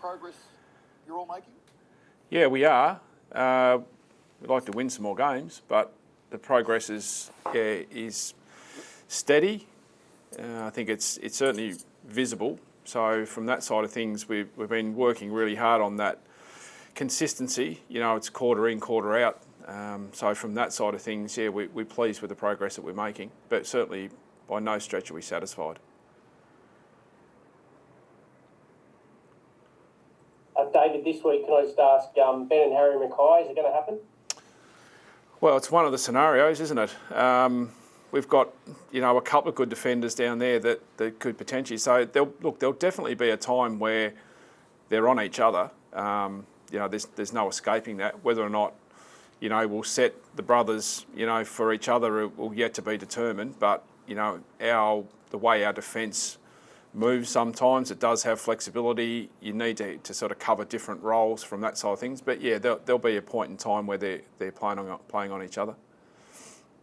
progress you're all making? Yeah, we are. We'd like to win some more games, but the progress is steady. I think it's certainly visible. So from that side of things, we've been working really hard on that consistency. It's quarter in, quarter out. So from that side of things, yeah, we're pleased with the progress that we're making, but certainly by no stretch are we satisfied. David, this week, can I just ask, Ben and Harry McKay, is it going to happen? Well, it's one of the scenarios, isn't it? We've got, a couple of good defenders down there that could potentially. So there'll definitely be a time where they're on each other. There's no escaping that. Whether or not, we'll set the brothers, for each other will yet to be determined. But the way our defence moves sometimes, it does have flexibility. You need to sort of cover different roles from that side of things. But yeah, there'll be a point in time where they're playing on each other.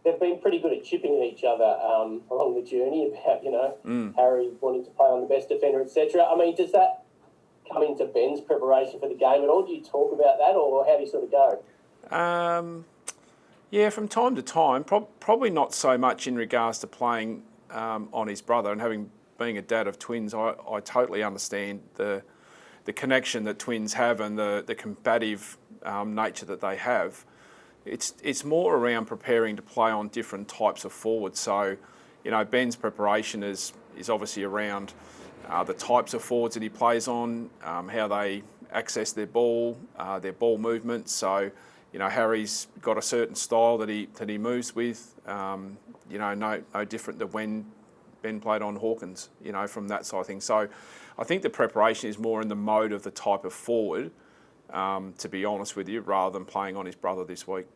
They've been pretty good at chipping at each other along the journey about, Harry wanting to play on the best defender, etc. I mean, does that come into Ben's preparation for the game at all? Do you talk about that, or how do you sort of go? Yeah, from time to time, probably not so much in regards to playing on his brother, and being a dad of twins, I totally understand the connection that twins have and the combative nature that they have. It's more around preparing to play on different types of forwards. So, Ben's preparation is obviously around the types of forwards that he plays on, how they access their ball movement. So, Harry's got a certain style that he moves with. No different than when Ben played on Hawkins. From that side of things. So, I think the preparation is more in the mode of the type of forward. To be honest with you, rather than playing on his brother this week.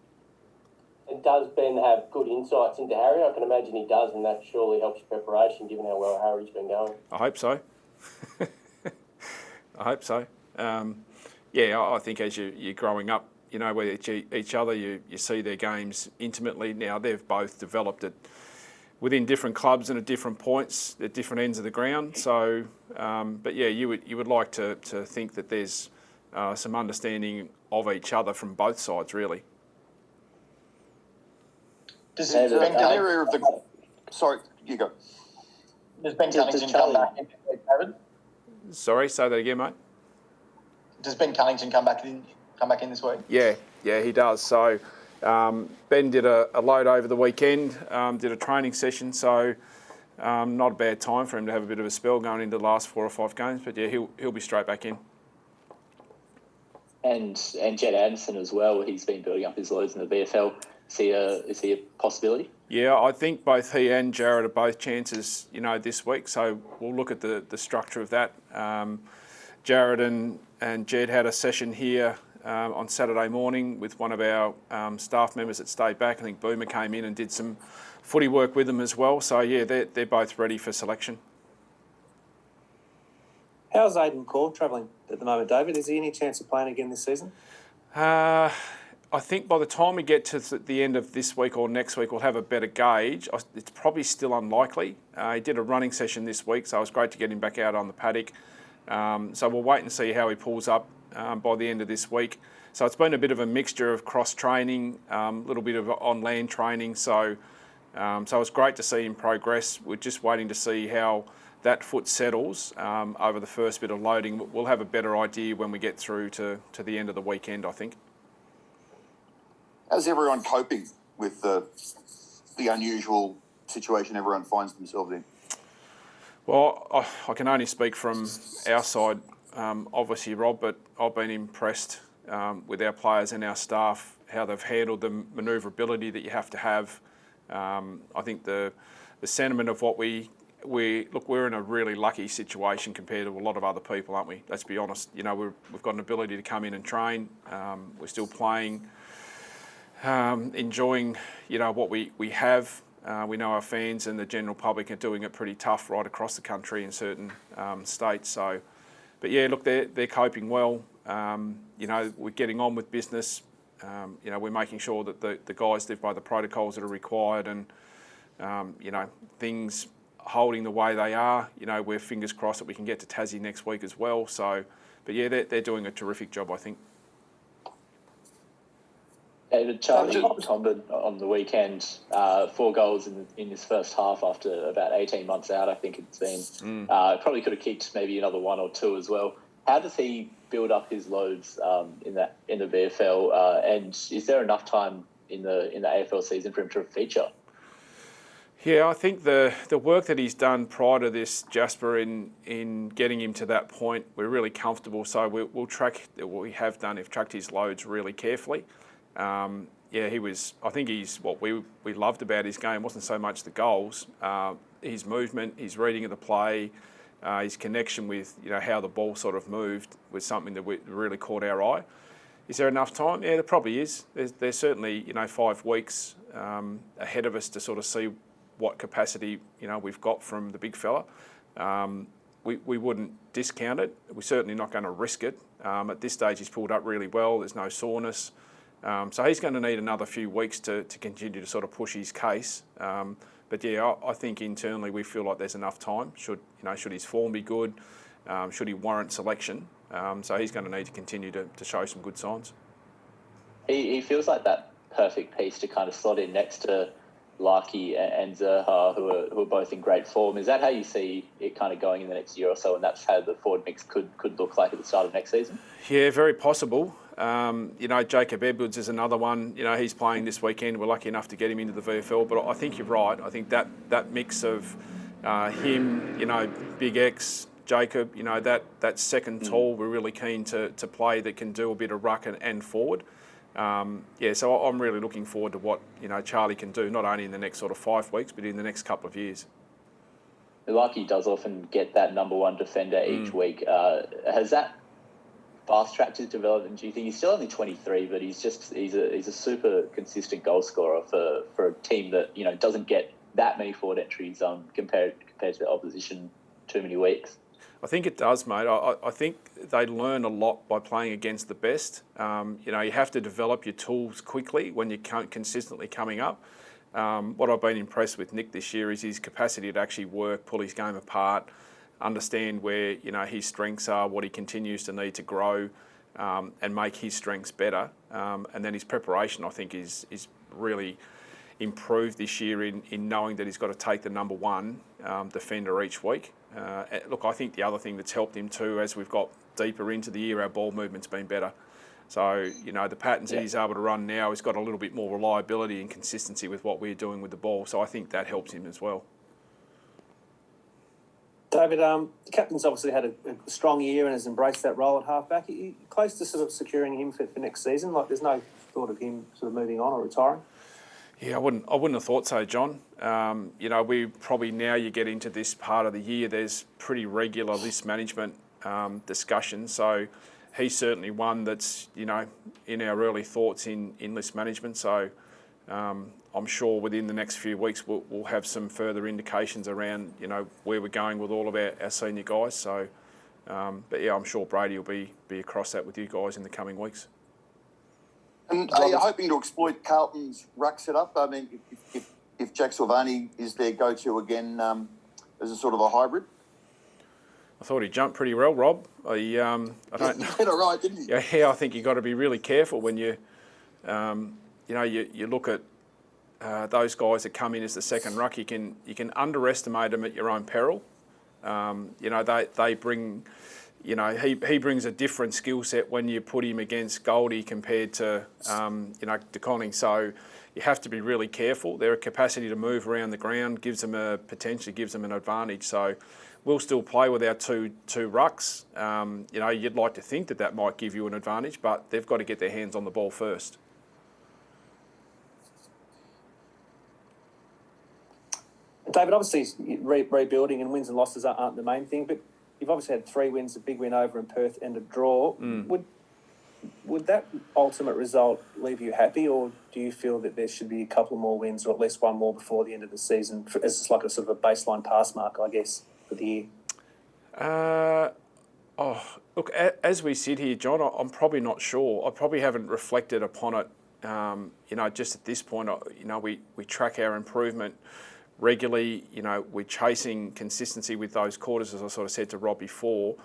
And does Ben have good insights into Harry? I can imagine he does, and that surely helps preparation, given how well Harry's been going. I hope so. I think as you're growing up, with each other, you see their games intimately. Now, they've both developed it within different clubs and at different points, at different ends of the ground. So, you would like to think that there's some understanding of each other from both sides, really. Does Ben Sorry, you go. Does Ben Cunnington come back in this week, David? Sorry, say that again, mate. Does Ben Cunnington come back in this week? Yeah, he does. So Ben did a load over the weekend, did a training session. So not a bad time for him to have a bit of a spell going into the last 4 or 5 games. But yeah, he'll be straight back in. And Jed Anderson as well. He's been building up his loads in the VFL. Is he a possibility? Yeah, I think both he and Jared are both chances, this week. So we'll look at the structure of that. Jared and Jed had a session here on Saturday morning with one of our staff members that stayed back. I think Boomer came in and did some footy work with them as well. So yeah, they're both ready for selection. How's Aidan Corr travelling at the moment, David? Is he any chance of playing again this season? I think by the time we get to the end of this week or next week, we'll have a better gauge. It's probably still unlikely. He did a running session this week, so it was great to get him back out on the paddock. So we'll wait and see how he pulls up by the end of this week. So it's been a bit of a mixture of cross-training, a little bit of on-land training. So it's great to see him progress. We're just waiting to see how that foot settles over the first bit of loading. We'll have a better idea when we get through to the end of the weekend, I think. How's everyone coping with the unusual situation everyone finds themselves in? Well, I can only speak from our side, obviously, Rob, but I've been impressed with our players and our staff, how they've handled the manoeuvrability that you have to have. I think the sentiment of what we're in a really lucky situation compared to a lot of other people, aren't we? Let's be honest. We've got an ability to come in and train. We're still playing. Enjoying, what we have. We know our fans and the general public are doing it pretty tough right across the country in certain states. So, but yeah, look, they're coping well. We're getting on with business. We're making sure that the guys live by the protocols that are required, and things holding the way they are. We're fingers crossed that we can get to Tassie next week as well. So, yeah, they're doing a terrific job, I think. David, Charlie Condon on the weekend, 4 goals in his first half after about 18 months out, I think it's been. Probably could have kicked maybe another 1 or 2 as well. How does he build up his loads in the VFL? And is there enough time in the AFL season for him to feature? Yeah, I think the work that he's done prior to this, Jasper, in getting him to that point, we're really comfortable. So we'll track what we have done. Have tracked his loads really carefully. He was. I think he's what we loved about his game wasn't so much the goals, his movement, his reading of the play, his connection with how the ball sort of moved was something that really caught our eye. Is there enough time? Yeah, there probably is. There's certainly 5 weeks ahead of us to sort of see what capacity we've got from the big fella. We wouldn't discount it. We're certainly not going to risk it. At this stage, he's pulled up really well. There's no soreness. So he's going to need another few weeks to continue to sort of push his case. But yeah, I think internally we feel like there's enough time. Should his form be good? Should he warrant selection? So he's going to need to continue to show some good signs. He feels like that perfect piece to kind of slot in next to Larkey and Zurhaar, who are both in great form. Is that how you see it kind of going in the next year or so, and that's how the forward mix could look like at the start of next season? Yeah, very possible. Jacob Edwards is another one. He's playing this weekend. We're lucky enough to get him into the VFL, but I think you're right. I think that mix of him, Big X, Jacob, that second tall, we're really keen to play that can do a bit of ruck and forward. So I'm really looking forward to what Charlie can do, not only in the next sort of 5 weeks, but in the next couple of years. Larkey does often get that number 1 defender each week. Has that fast-tracked his development? Do you think he's still only 23, but he's a super consistent goal scorer for a team that doesn't get that many forward entries compared to the opposition too many weeks? I think it does, mate. I think they learn a lot by playing against the best. You have to develop your tools quickly when you're consistently coming up. What I've been impressed with Nick this year is his capacity to actually work, pull his game apart, understand where his strengths are, what he continues to need to grow, and make his strengths better. And then his preparation, I think, is really improved this year in knowing that he's got to take the number 1 defender each week. Look, I think the other thing that's helped him too, as we've got deeper into the year, our ball movement's been better. So, the patterns that he's able to run now, he's got a little bit more reliability and consistency with what we're doing with the ball. So I think that helps him as well. David, the captain's obviously had a strong year and has embraced that role at halfback. Are you close to sort of securing him for next season? Like, there's no thought of him sort of moving on or retiring? Yeah, I wouldn't have thought so, John. We probably, now you get into this part of the year, there's pretty regular list management discussions. So he's certainly one that's, in our early thoughts in list management. So I'm sure within the next few weeks we'll have some further indications around, where we're going with all of our senior guys. So, but yeah, I'm sure Brady will be across that with you guys in the coming weeks. And are you hoping to exploit Carlton's ruck setup? I mean, if Jack Silvani is their go-to again as a sort of a hybrid? I thought he jumped pretty well, Rob. I don't know. He did all right, didn't he? Yeah, I think you've got to be really careful when you look at those guys that come in as the second ruck. You can underestimate them at your own peril. They bring. He brings a different skill set when you put him against Goldie compared to, De Conning. So you have to be really careful. Their capacity to move around the ground potentially gives them an advantage. So we'll still play with our two rucks. You'd like to think that might give you an advantage, but they've got to get their hands on the ball first. David, obviously rebuilding and wins and losses aren't the main thing, but you've obviously had 3 wins, a big win over in Perth and a draw. Would that ultimate result leave you happy, or do you feel that there should be a couple more wins or at least one more before the end of the season as like a sort of a baseline pass mark, I guess, for the year? Look, as we sit here, John, I'm probably not sure. I probably haven't reflected upon it, just at this point. We track our improvement regularly. We're chasing consistency with those quarters, as I sort of said to Rob before.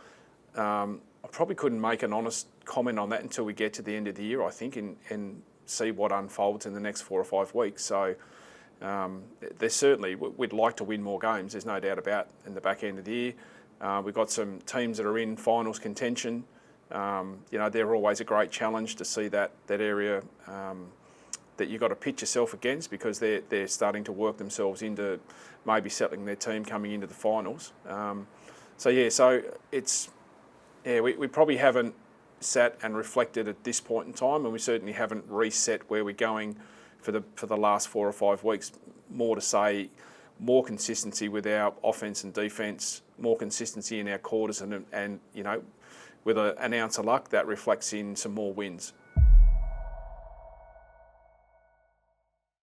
I probably couldn't make an honest comment on that until we get to the end of the year, I think, and see what unfolds in the next 4 or 5 weeks. So there's certainly, we'd like to win more games, there's no doubt about in the back end of the year. We've got some teams that are in finals contention. They're always a great challenge to see that area that you've got to pitch yourself against, because they're starting to work themselves into maybe settling their team coming into the finals. We probably haven't sat and reflected at this point in time, and we certainly haven't reset where we're going for the last 4 or 5 weeks. More to say, more consistency with our offence and defence, more consistency in our quarters, and with an ounce of luck, that reflects in some more wins.